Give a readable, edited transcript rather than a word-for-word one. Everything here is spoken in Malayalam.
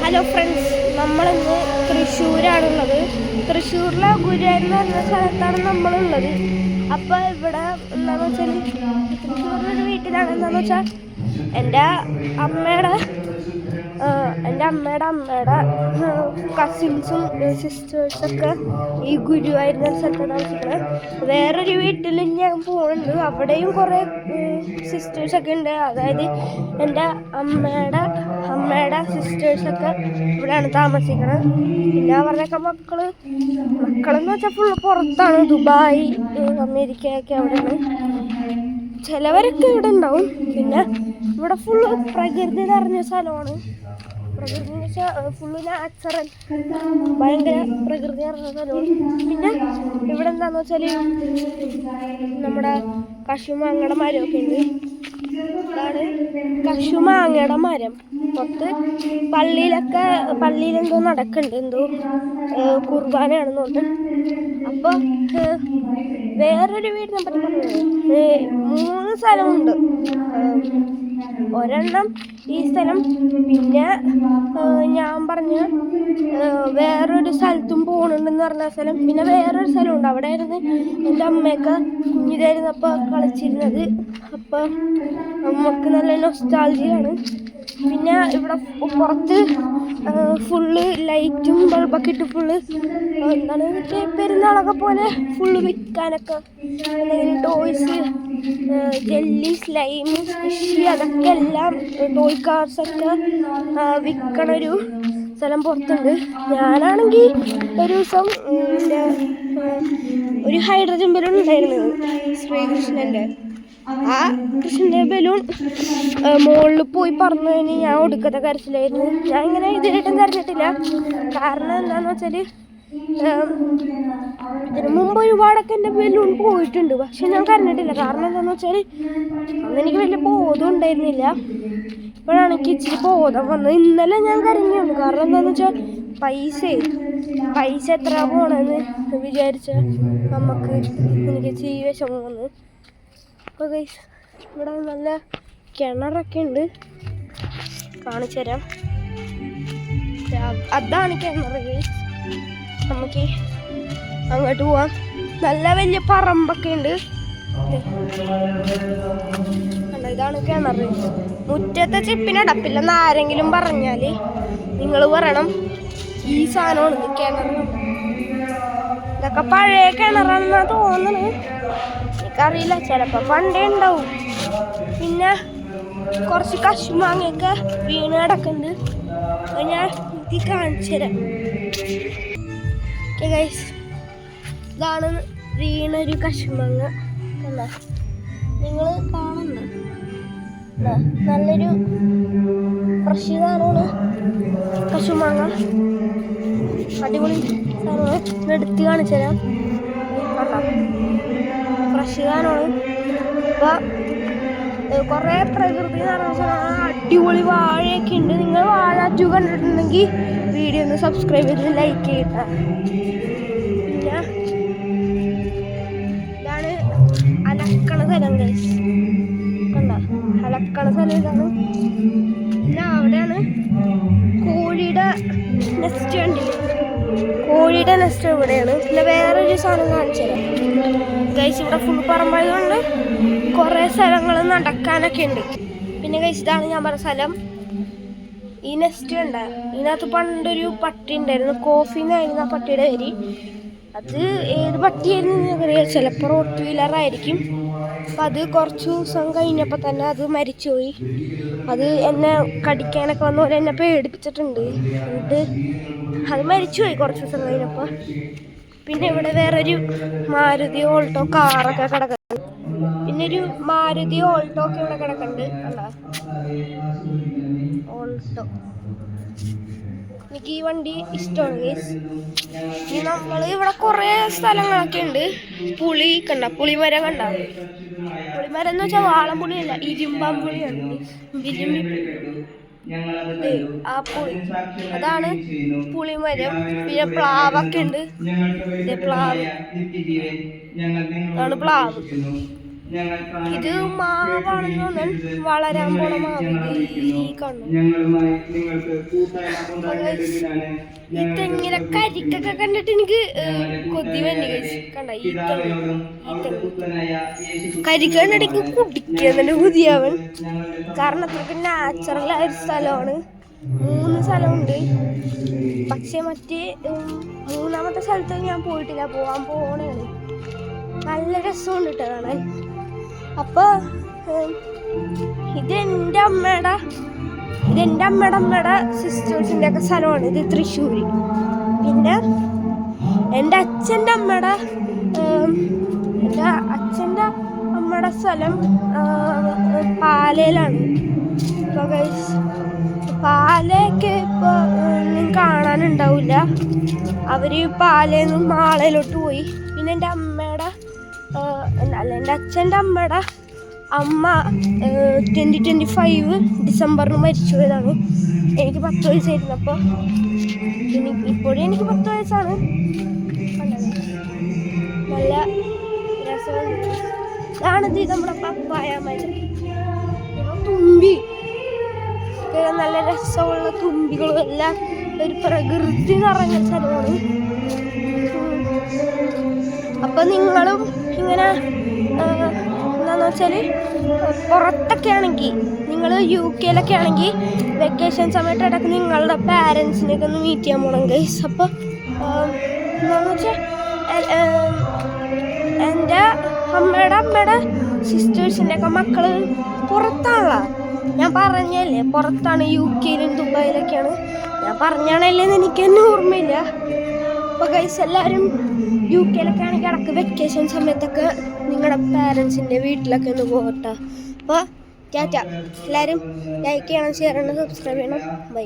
ഹലോ ഫ്രണ്ട്സ്, നമ്മളിന്ന് തൃശ്ശൂരാണുള്ളത്. തൃശ്ശൂരിലെ ഗുരുവായൂർ എന്ന് പറഞ്ഞ സ്ഥലത്താണ് നമ്മളുള്ളത്. അപ്പോൾ ഇവിടെ എന്താണെന്ന് വെച്ചാൽ തൃശ്ശൂരിലൊരു വീട്ടിലാണ്. എന്താണെന്ന് വെച്ചാൽ എൻ്റെ അമ്മയുടെ കസിൻസും സിസ്റ്റേഴ്സൊക്കെ ഈ ഗുരുവായൂരിൻ്റെ സ്ഥലത്താണ് താമസിക്കുന്നത്. വേറൊരു വീട്ടിൽ ഞാൻ പോകുന്നുണ്ട്, അവിടെയും കുറേ സിസ്റ്റേഴ്സൊക്കെ ഉണ്ട്. അതായത് എൻ്റെ അമ്മയുടെ സിസ്റ്റേഴ്സൊക്കെ ഇവിടെയാണ് താമസിക്കുന്നത്. പിന്നെ അവരുടെയൊക്കെ മക്കളെന്ന് വെച്ചാൽ ഫുള്ള് പുറത്താണ്, ദുബായ്, അമേരിക്കയൊക്കെ അവിടെയാണ്. ചിലവരൊക്കെ ഇവിടെ ഉണ്ടാവും. പിന്നെ ഇവിടെ ഫുള്ള് പ്രകൃതി നിറഞ്ഞ സ്ഥലമാണ്. പ്രകൃതി എന്ന് വെച്ചാൽ ഫുള്ള് നാച്ചുറൽ, ഭയങ്കര പ്രകൃതി നിറഞ്ഞ സ്ഥലമാണ്. പിന്നെ ഇവിടെ എന്താണെന്ന് വെച്ചാൽ നമ്മുടെ കശുമാങ്ങയുടെ മരമൊക്കെ ഉണ്ട്. ഇതാണ് കശുമാങ്ങയുടെ മരം. പുറത്ത് പള്ളിയിലെന്തോ നടക്കുന്നുണ്ട്, എന്തോ കുർബാനയാണെന്ന് തോന്നുന്നു. അപ്പോൾ വേറൊരു വീടിനെ പറ്റി പറഞ്ഞത് 3 സ്ഥലമുണ്ട്. ഒരെണ്ണം ഈ സ്ഥലം, പിന്നെ ഞാൻ പറഞ്ഞ വേറൊരു സ്ഥലത്തും പോകണുണ്ടെന്ന് പറഞ്ഞ സ്ഥലം, പിന്നെ വേറൊരു സ്ഥലമുണ്ട്. അവിടെ ആയിരുന്നു എൻ്റെ അമ്മയൊക്കെ കുഞ്ഞിതായിരുന്നപ്പോൾ കളിച്ചിരുന്നത്. അപ്പോൾ നമുക്ക് നല്ല നൊസ്റ്റാൾജിയാണ്. പിന്നെ ഇവിടെ പുറത്ത് ഫുള്ള് ലൈറ്റും ബൾബൊക്കെ ഇട്ട് ഫുള്ള് എന്താണ് പെരുന്നാളൊക്കെ പോലെ ഫുള്ള് വിൽക്കാനൊക്കെ എന്തെങ്കിലും ടോയ്സ്, ജെല്ലി, സ്ലൈം, ഫിഷ്, അതൊക്കെ എല്ലാം ടോയ് കാർസൊക്കെ വിൽക്കണൊരു സ്ഥലം പുറത്തുണ്ട്. ഞാനാണെങ്കിൽ ഒരു ദിവസം ഒരു ഹൈഡ്രജൻ ബലൂൺ ഉണ്ടായിരുന്നു, ശ്രീകൃഷ്ണൻ്റെ. ആ കൃഷ്ണൻ്റെ ബലൂൺ മുകളിൽ പോയി പറഞ്ഞതിന് ഞാൻ ഒടുക്കത്തെ കരച്ചിലായിരുന്നു. ഞാൻ ഇങ്ങനെ ഇതിനായിട്ടും കരഞ്ഞിട്ടില്ല. കാരണം എന്താണെന്ന് വെച്ചാൽ ഇതിന് മുമ്പ് ഒരുപാടൊക്കെ എൻ്റെ ബലൂൺ പോയിട്ടുണ്ട്, പക്ഷെ ഞാൻ കരഞ്ഞിട്ടില്ല. കാരണം എന്താണെന്ന് വെച്ചാൽ അന്ന് എനിക്ക് വലിയ ബോധം ഉണ്ടായിരുന്നില്ല. ഇപ്പോഴാണ് എനിക്ക് ഇച്ചിരി ബോധം വന്നത്. ഇന്നലെ ഞാൻ കരഞ്ഞാണ്. കാരണം എന്താണെന്ന് വെച്ചാൽ പൈസ എത്ര പോകണമെന്ന് വിചാരിച്ച എനിക്ക് ഇച്ചിരി വിഷമം വന്നു. അപ്പോൾ ഗൈസ്, ഇവിടെ നല്ല കിണറൊക്കെ ഉണ്ട്, കാണിച്ചു തരാം. അതാണ് കിണർ ഗൈസ്. നമുക്ക് അങ്ങോട്ട് പോവാം. നല്ല വലിയ പറമ്പൊക്കെ ഉണ്ട്. ഇതാണ് കിണർ. മുറ്റത്തെ ചിപ്പിനടപ്പില്ലെന്ന് ആരെങ്കിലും പറഞ്ഞാൽ നിങ്ങൾ പറയണം ഈ സാധനമാണ് കിണർ. ഇതൊക്കെ പഴയ കിണറാണെന്നാണ് തോന്നുന്നത്, എനിക്കറിയില്ല, ചിലപ്പോൾ പണ്ടേ ഉണ്ടാവും. പിന്നെ കുറച്ച് കശുമാങ്ങയൊക്കെ വീണ് കിടക്കുന്നുണ്ട്. ഞാൻ ഇത് കാണിച്ചു തരാം. ഓക്കെ ഗൈസ്, ഇതാണ് വീണൊരു കശുമാങ്ങ. കണ്ട, നിങ്ങൾ കാണുന്നു, നല്ലൊരു ഫ്രഷ് സാധനമാണ് കശുമാങ്ങ. അടിപൊളി സാധനമാണ്. എടുത്ത് കാണിച്ചു തരാം. കണ്ട, ഫ്രഷ് സാധനമാണ്. ഇപ്പം കുറേ പ്രകൃതി നിറഞ്ഞ അടിപൊളി വാഴയൊക്കെ ഉണ്ട്. നിങ്ങൾ വാഴ 2 കണ്ടിട്ടുണ്ടെങ്കിൽ വീഡിയോ ഒന്ന് സബ്സ്ക്രൈബ് ചെയ്ത് ലൈക്ക് ചെയ്യട്ടെ. പിന്നെ ഇതാണ് അലക്കണ സ്ഥലം ഗൈസ്. കണ്ട, അലക്കണ സ്ഥലം ഇതാണ്. പിന്നെ അവിടെയാണ് കോഴിയുടെ നെസ്റ്റ് കണ്ടില്ലേ, കോഴിയുടെ നെസ്റ്റ് ഇവിടെയാണ്. പിന്നെ വേറൊരു സാധനം കാണിച്ചു തരാം ഗൈസ്. ഇവിടെ ഫുൾ പറമ്പായതുകൊണ്ട് കുറേ സ്ഥലങ്ങൾ നടക്കാനൊക്കെ ഉണ്ട്. പിന്നെ ഗൈസ്, ഇതാണ് ഞാൻ പറഞ്ഞ സ്ഥലം. ഈ നെസ്റ്റ് ഉണ്ട്. ഇതിനകത്ത് പണ്ടൊരു പട്ടി ഉണ്ടായിരുന്നു, കോഫി എന്നായിരുന്നു ആ പട്ടിയുടെ പേര്. അത് ഏത് പട്ടിയായിരുന്നു എന്നറിയാം, ചിലപ്പോൾ റോട്ട് വീലറായിരിക്കും. അപ്പം അത് കുറച്ച് ദിവസം കഴിഞ്ഞപ്പോൾ തന്നെ അത് മരിച്ചുപോയി. അത് എന്നെ കടിക്കാനൊക്കെ വന്ന പോലെ എന്നെ പേടിപ്പിച്ചിട്ടുണ്ട്. എന്നിട്ട് അത് മരിച്ചുപോയി കുറച്ച് ദിവസം കഴിഞ്ഞപ്പോൾ. പിന്നെ ഇവിടെ വേറൊരു മാരുതി ഓൾട്ടോ കാറൊക്കെ കിടക്കുന്നുണ്ട്. പിന്നെ ഒരു മാരുതി ഓൾട്ടോ ഒക്കെ ഇവിടെ കിടക്കുന്നുണ്ട്. അല്ല, ഓൾട്ടോ, എനിക്ക് ഈ വണ്ടി ഇഷ്ടമാണ് ഗൈസ്. നമ്മൾ ഇവിടെ കുറേ സ്ഥലങ്ങളൊക്കെ ഉണ്ട്. പുളിമരം കണ്ട, പുളിമരം എന്ന് വെച്ചാൽ വാളംപുളിയല്ല, ഇരുമ്പാമ്പുളിയാണ്. ആ പുളി, അതാണ് പുളിമരം. പിന്നെ പ്ലാവൊക്കെ ഉണ്ട്. പ്ലാവ്, അതാണ് പ്ലാവ്. ഇത് മാവാണെന്ന് തോന്നാൻ വളരാൻ പോണ മാവ് ഈ കണ്ണു. ഈ തെങ്ങിനെ കരിക്കൊക്കെ കണ്ടിട്ട് എനിക്ക് കൊതി വേണ്ടി കണ്ട. ഈ കരിക്ക് കണ്ടിട്ട് എനിക്ക് കുടിക്കുന്നതിന്റെ കൊതിയാവൻ. കാരണം അത്രയ്ക്ക് നാച്ചുറലായ ഒരു സ്ഥലമാണ്. 3 സ്ഥലമുണ്ട്. പക്ഷെ മറ്റേ 3ാമത്തെ സ്ഥലത്ത് ഞാൻ പോയിട്ടില്ല, പോവാൻ പോണേണ്. നല്ല രസമുണ്ട് കേട്ടോ കാണാൻ. അപ്പൊ ഇതെൻ്റെ അമ്മയുടെ സിസ്റ്റേഴ്സിൻ്റെ ഒക്കെ സ്ഥലമാണ്. ഇത് തൃശ്ശൂര്. പിന്നെ എൻ്റെ അച്ഛൻ്റെ അമ്മയുടെ സ്ഥലം പാലയിലാണ്. അപ്പോൾ പാലയൊക്കെ ഇപ്പോൾ കാണാനുണ്ടാവില്ല. അവർ പാലയിൽ നിന്ന് മാളയിലോട്ട് പോയി. പിന്നെ എൻ്റെ അച്ഛൻ്റെ അമ്മയുടെ അമ്മ 2025 ഡിസംബറിന് മരിച്ചു പോയതാണ്. എനിക്ക് 10 വയസ്സായിരുന്നു. അപ്പോൾ ഇപ്പോഴും എനിക്ക് 10 വയസ്സാണ്. നല്ല രസമുണ്ട്. ഇതാണിത് നമ്മുടെ പപ്പായ മരം. തുമ്പി, നല്ല രസമുള്ള തുമ്പികളും എല്ലാം ഒരു പ്രകൃതി നിറഞ്ഞ സ്ഥലമാണ്. അപ്പം നിങ്ങളും ഇങ്ങനെ എന്താണെന്ന് വെച്ചാൽ പുറത്തൊക്കെ ആണെങ്കിൽ, നിങ്ങൾ UK ആണെങ്കിൽ വെക്കേഷൻ സമയത്ത് ഇടയ്ക്ക് നിങ്ങളുടെ പാരൻസിനെയൊക്കെ ഒന്ന് മീറ്റ് ചെയ്യാൻ പോകണം ഗൈസ്. അപ്പോൾ എന്താണെന്ന് വെച്ചാൽ എൻ്റെ അമ്മയുടെ സിസ്റ്റേഴ്സിൻ്റെ ഒക്കെ മക്കൾ പുറത്താണല്ലോ. ഞാൻ പറഞ്ഞല്ലേ പുറത്താണ്, UK ദുബായിലൊക്കെയാണ്. ഞാൻ പറഞ്ഞാണല്ലേന്ന് എനിക്ക് തന്നെ ഓർമ്മയില്ല. അപ്പോൾ ഗൈസ് എല്ലാവരും UK ആണെങ്കിൽ ഇടയ്ക്ക് വെക്കേഷൻ സമയത്തൊക്കെ നിങ്ങളുടെ പാരൻസിൻ്റെ വീട്ടിലൊക്കെ ഒന്ന് പോകട്ടെ. അപ്പോൾ ടാറ്റ. എല്ലാവരും ലൈക്ക് ചെയ്യണം, ഷെയർ ചെയ്യണം, സബ്സ്ക്രൈബ് ചെയ്യണം. ബൈ.